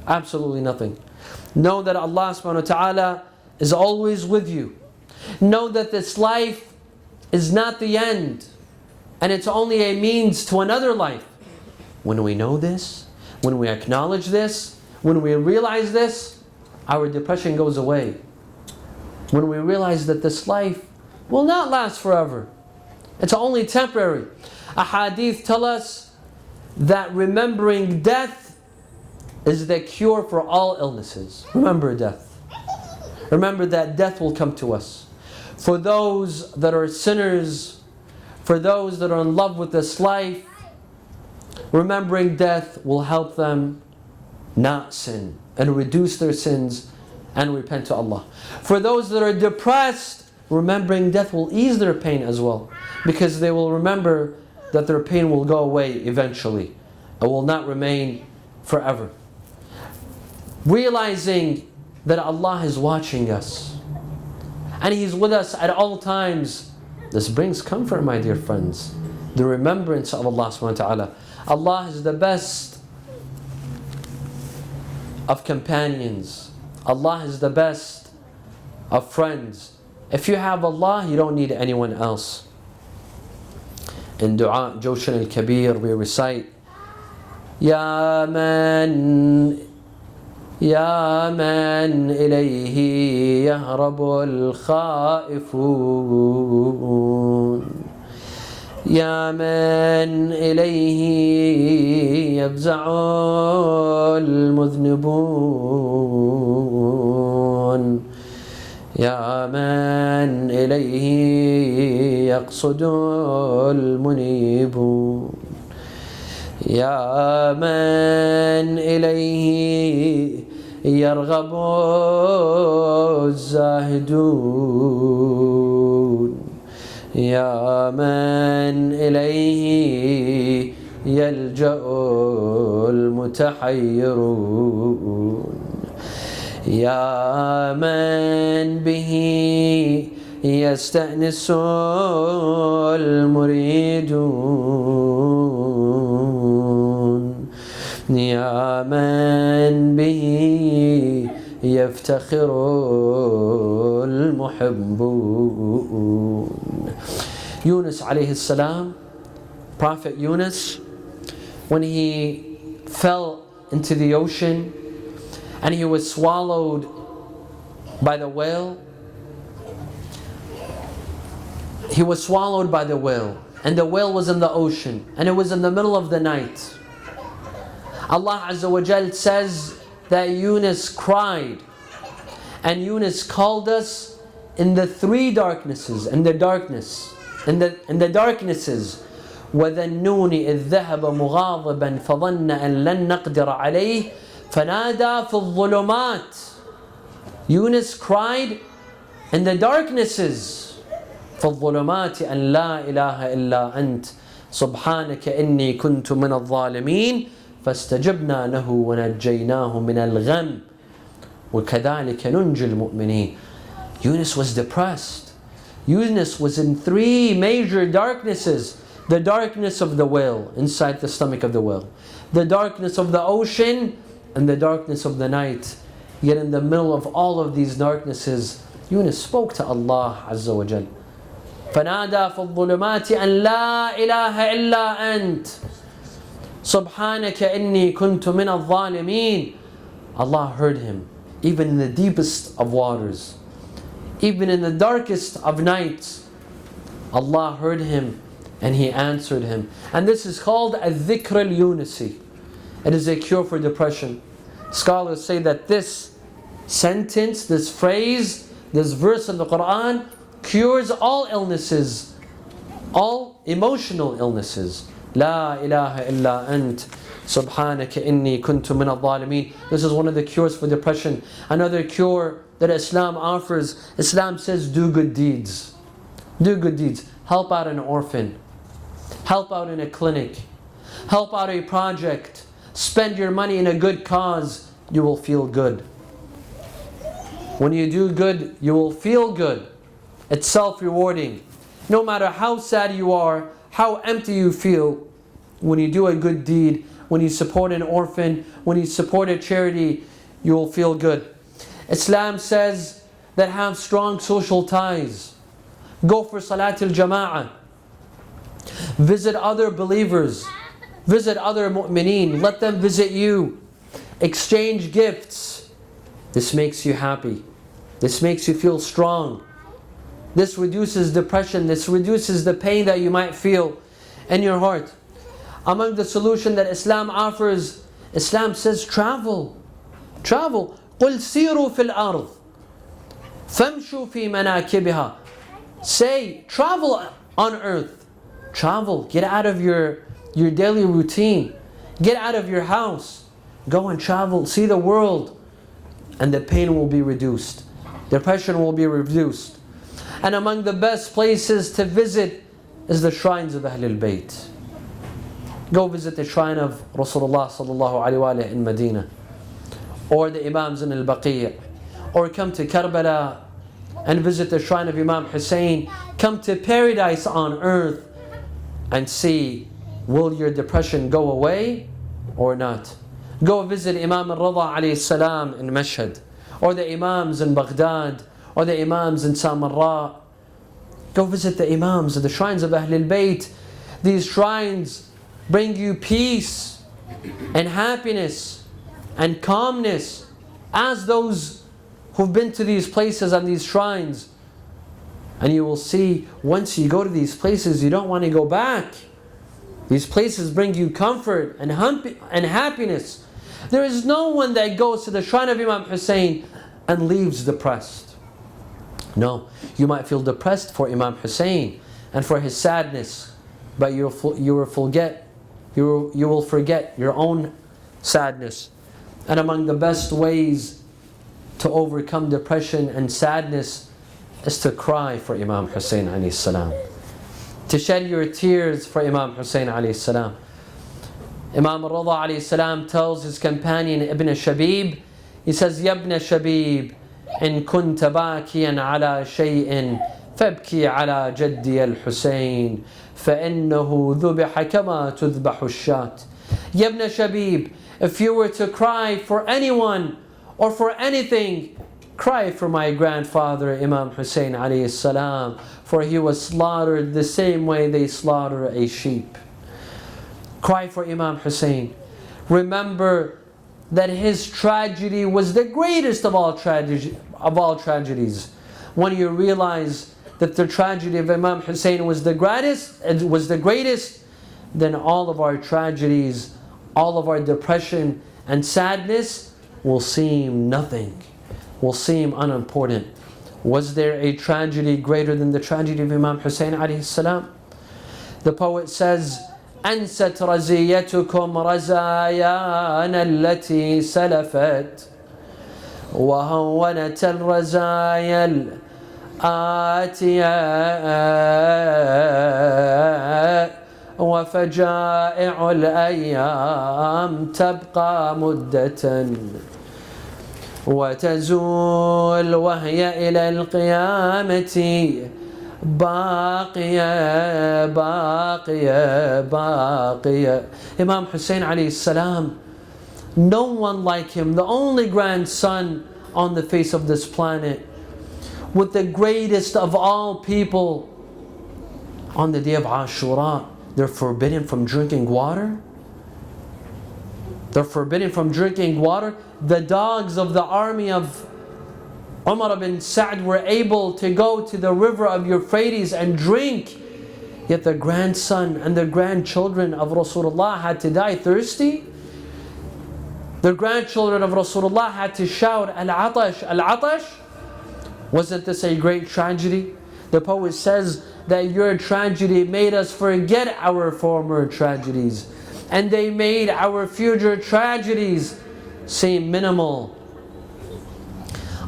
Absolutely nothing. Know that Allah subhanahu wa ta'ala is always with you. Know that this life is not the end, and it's only a means to another life. When we know this, when we acknowledge this, when we realize this, our depression goes away. When we realize that this life will not last forever. It's only temporary. Ahadith tell us that remembering death is the cure for all illnesses. Remember death. Remember that death will come to us. For those that are sinners, for those that are in love with this life, remembering death will help them not sin and reduce their sins and repent to Allah. For those that are depressed, remembering death will ease their pain as well, because they will remember that their pain will go away eventually. It will not remain forever. Realizing that Allah is watching us and He's with us at all times, this brings comfort, my dear friends. The remembrance of Allah subhanahu wa ta'ala. Allah is the best of companions. Allah is the best of friends. If you have Allah, you don't need anyone else. In Dua Jawshan al-Kabir we recite, Ya man ilayhi yahrabu al-khaifun, Ya man ilayhi yafza'u al-mudhnibun, Ya man ilayhi yaqsudu al-munibun, Ya man ilayhi yarghabu az-zahidun, Ya man ilayhi yalja'u al-mutahayyirun, Ya man bihi yasta'nisu al-muridun, Ya man bihi yaftakhiru al-muhibbun. Yunus alayhi salam, Prophet Yunus, when he fell into the ocean and he was swallowed by the whale. He was swallowed by the whale, and the whale was in the ocean, and it was in the middle of the night. Allah Azza wa Jal says that Yunus cried, and Yunus called us in the three darknesses, in the darknesses. وَذَنُّونِ إِذْ ذَهَبَ مُغَاضِبًا فَظَنَّ أَن لَن نَقْدِرَ عَلَيْهِ فَنَادَى فِي الظُّلُمَاتِ. Yunus cried in the darknesses, فِي الظُّلُمَاتِ أَن لَا إِلَهَ إِلَّا أَنْتَ سُبْحَانَكَ إِنِّي كُنْتُ مِنَ الظَّالِمِينَ فَاسْتَجَبْنَا لَهُ وَنَجَّيْنَاهُ مِنَ الْغَمِّ وَكَذَلِكَ نُنْجِي الْمُؤْمِنِينَ. Yunus was depressed. Yunus was in three major darknesses. The darkness of the whale, inside the stomach of the whale. The darkness of the ocean, and the darkness of the night. Yet in the middle of all of these darknesses, Yunus spoke to Allah Azza wa Jal. فَنَادَى فِي الظُّلُمَاتِ أَن لَا إِلَهَ إِلَّا أَنْتَ سُبْحَانَكَ إِنِّي كُنْتُ مِنَ الظَّالِمِينَ. Allah heard him, even in the deepest of waters. Even in the darkest of nights, Allah heard him and He answered him. And this is called al-dhikr al-yunisi. It is a cure for depression. Scholars say that this sentence, this phrase, this verse in the Quran cures all illnesses, all emotional illnesses. La ilaha illa ant subhanaka inni kuntu min al-zalimin. This is one of the cures for depression. Another cure that Islam offers, Islam says do good deeds. Do good deeds. Help out an orphan. Help out in a clinic. Help out a project. Spend your money in a good cause. You will feel good. When you do good, you will feel good. It's self-rewarding. No matter how sad you are, how empty you feel, when you do a good deed, when you support an orphan, when you support a charity, you will feel good. Islam says that have strong social ties. Go for Salatul Jama'ah. Visit other believers. Visit other mu'mineen. Let them visit you. Exchange gifts. This makes you happy. This makes you feel strong. This reduces depression. This reduces the pain that you might feel in your heart. Among the solution that Islam offers, Islam says travel. Travel. قُلْ سِيرُوا فِي الْأَرْضِ فَامْشُوا فِي مَنَاكِبِهَا. Say, travel on earth. Travel. Get out of your daily routine. Get out of your house. Go and travel. See the world. And the pain will be reduced. Depression will be reduced. And among the best places to visit is the shrines of Ahlul Bayt. Go visit the shrine of Rasulullah sallallahu alaihi wasallam in Medina, or the Imams in Al-Baqi', or come to Karbala and visit the shrine of Imam Hussein. Come to paradise on earth and see, will your depression go away or not? Go visit Imam al-Rida alayhi salam in Mashhad, or the Imams in Baghdad, or the Imams in Samarra. Go visit the Imams of the shrines of Ahlul Bayt. These shrines bring you peace and happiness and calmness. Ask those who've been to these places and these shrines, and you will see, once you go to these places, you don't want to go back. These places bring you comfort and happiness. There is no one that goes to the shrine of Imam Hussein and leaves depressed. No, you might feel depressed for Imam Hussein and for his sadness, but you will forget your own sadness. And among the best ways to overcome depression and sadness is to cry for Imam Hussein alayhi salam. To shed your tears for Imam Hussein alayhi salam. Imam al-Rida alayhi salam tells his companion Ibn Shabib, he says, Ya Ibn Shabib, in kunta bakiyan ala shay'in fabki ala jaddi al-Husayn فإنه ذبح كما تذبح الشاة. Ya Ibn Shabib, if you were to cry for anyone or for anything, cry for my grandfather Imam Hussein alayhi salam, for he was slaughtered the same way they slaughter a sheep. Cry for Imam Hussein. Remember that his tragedy was the greatest of all tragedies. When you realize that the tragedy of Imam Hussein was the greatest, then all of our tragedies, all of our depression and sadness will seem nothing, will seem unimportant. Was there a tragedy greater than the tragedy of Imam Hussein alayhi salam? The poet says, أنست رزيتكم رزايانا التي سلفت وهونت الرزايا الآتية وفجائع الأيام تبقى مدة وتزول وهي إلى القيامة باقية باقية باقية. Imam Hussein alayhi salam, no one like him, the only grandson on the face of this planet, with the greatest of all people. On the day of Ashura, they're forbidden from drinking water. They're forbidden from drinking water. The dogs of the army of Umar ibn Sa'd were able to go to the river of Euphrates and drink. Yet the grandson and the grandchildren of Rasulullah had to die thirsty. The grandchildren of Rasulullah had to shout, Al-Atash, Al-Atash. Wasn't this a great tragedy? The poet says that your tragedy made us forget our former tragedies, and they made our future tragedies seem minimal.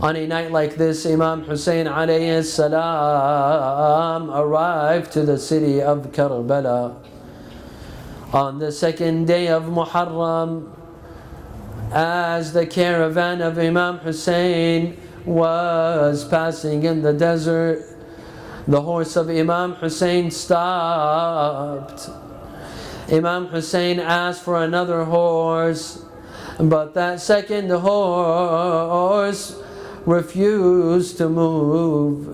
On a night like this, Imam Hussein alayhi salam arrived to the city of Karbala. On the second day of Muharram, as the caravan of Imam Hussein was passing in the desert, the horse of Imam Hussein stopped. Imam Hussein asked for another horse, but that second horse refused to move.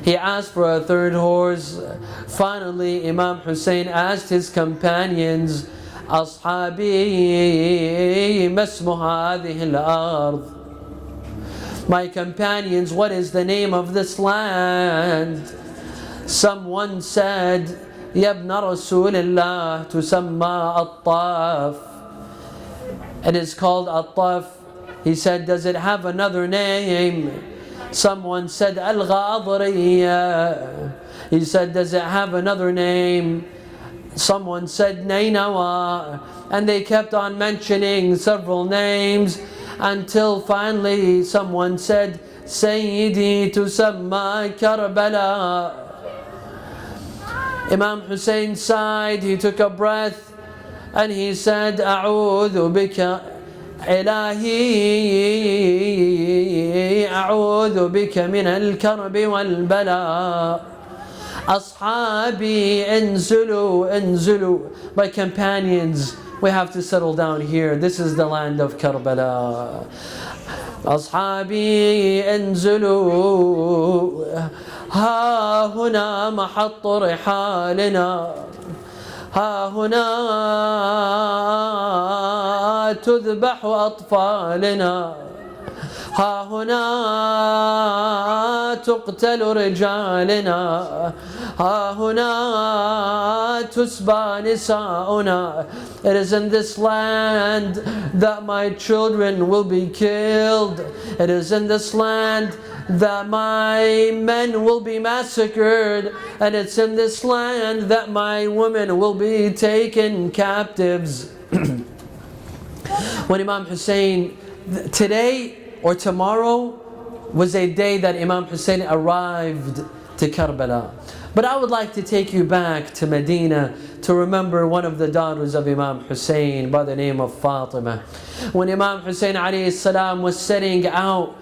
He asked for a third horse. Finally, Imam Hussein asked his companions, أصحابي ما اسم هذه الأرض. My companions, what is the name of this land? Someone said, Ya ibn Rasulillah, tusamma At-Taf. It is called At-Taf. He said, does it have another name? Someone said, Al-Ghadriya. He said, does it have another name? Someone said, Nainawa. And they kept on mentioning several names until finally someone said, Sayyidi tusamma Karbala. Imam Hussein sighed, he took a breath, and he said, A'udhu bika ilahi, a'udhu bika min al-karbi wal-bala. Ashabi, inzulu. My companions, we have to settle down here. This is the land of Karbala. Ashabi, inzulu. ها هنا محط رحالنا ها هنا تذبح أطفالنا ها هنا تقتل رجالنا ها هنا تسبى نساؤنا. It is in this land that my children will be killed. It is in this land that my men will be massacred, and it's in this land that my women will be taken captives. When Imam Hussein, today or tomorrow was a day that Imam Hussein arrived to Karbala. But I would like to take you back to Medina to remember one of the daughters of Imam Hussein by the name of Fatima. When Imam Hussein alayhi salam was setting out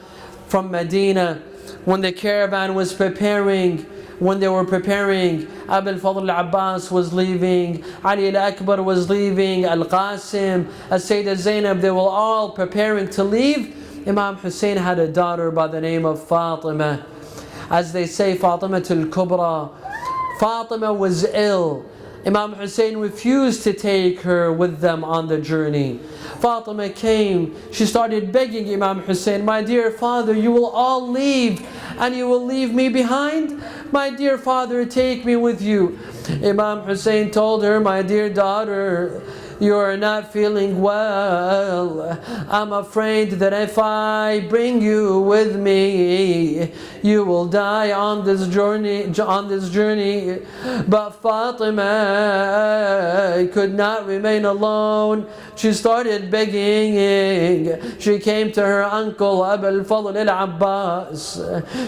from Medina, when the caravan was preparing, when they were preparing, Abu al-Fadl al-Abbas was leaving, Ali al-Akbar was leaving, Al-Qasim, As-Sayyidah Zainab, they were all preparing to leave. Imam Hussein had a daughter by the name of Fatima. As they say, Fatima al-Kubra. Fatima was ill. Imam Hussein refused to take her with them on the journey. Fatima came, she started begging Imam Hussein, my dear father, you will all leave and you will leave me behind? My dear father, take me with you. Imam Hussein told her, my dear daughter, you are not feeling well. I'm afraid that if I bring you with me, you will die on this journey. But Fatima could not remain alone. She started begging. She came to her uncle Abu al-Fadl al-Abbas.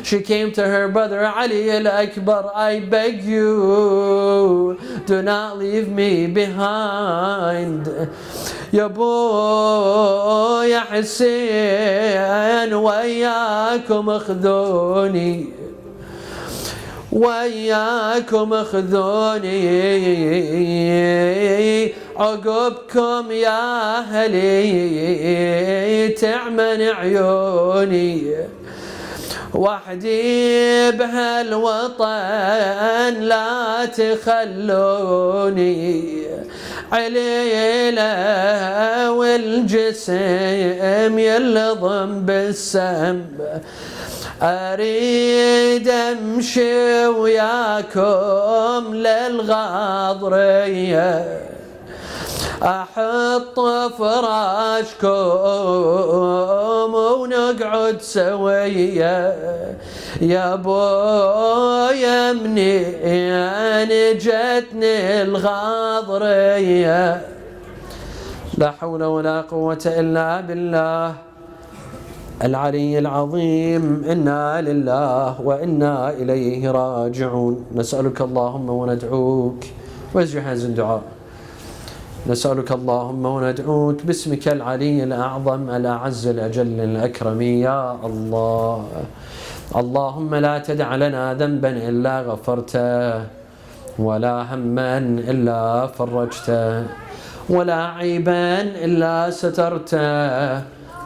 She came to her brother Ali al-Akbar. I beg you, do not leave me behind. يا ابو يا حسين وياكم اخذوني وياكم اخذوني عقبكم يا اهلي تعمن عيوني وحدي بهالوطن لا تخلوني عليلة والجسم يلضم بالسم أريد أمشي وياكم للغاضرية أحط فراشكم ونقعد سوية يا بويا منين جتني الغاضرية لا حول ولا قوة إلا بالله العلي العظيم إنا لله وإنا إليه راجعون. نسألك اللهم وندعوك. Raise your hands in dua. نسألك اللهم وندعوك باسمك العلي الأعظم الأعز الأجل الأكرم يا الله. اللهم لا تدع لنا ذنبا إلا غفرته ولا هما إلا فرجته ولا عيبا إلا سترته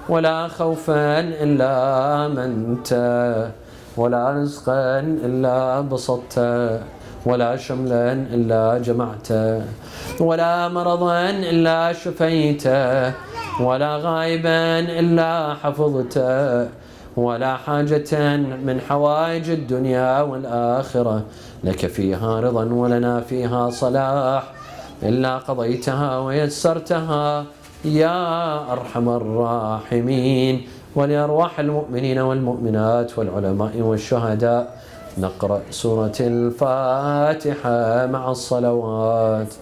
ولا خوفا إلا آمنته ولا رزقا إلا بسطته ولا شملا إلا جمعته ولا مرضا إلا شفيته ولا غائبا إلا حفظته ولا حاجة من حوائج الدنيا والآخرة لك فيها رضا ولنا فيها صلاح إلا قضيتها ويسرتها يا أرحم الراحمين. ولأرواح المؤمنين والمؤمنات والعلماء والشهداء نقرأ سورة الفاتحة مع الصلوات.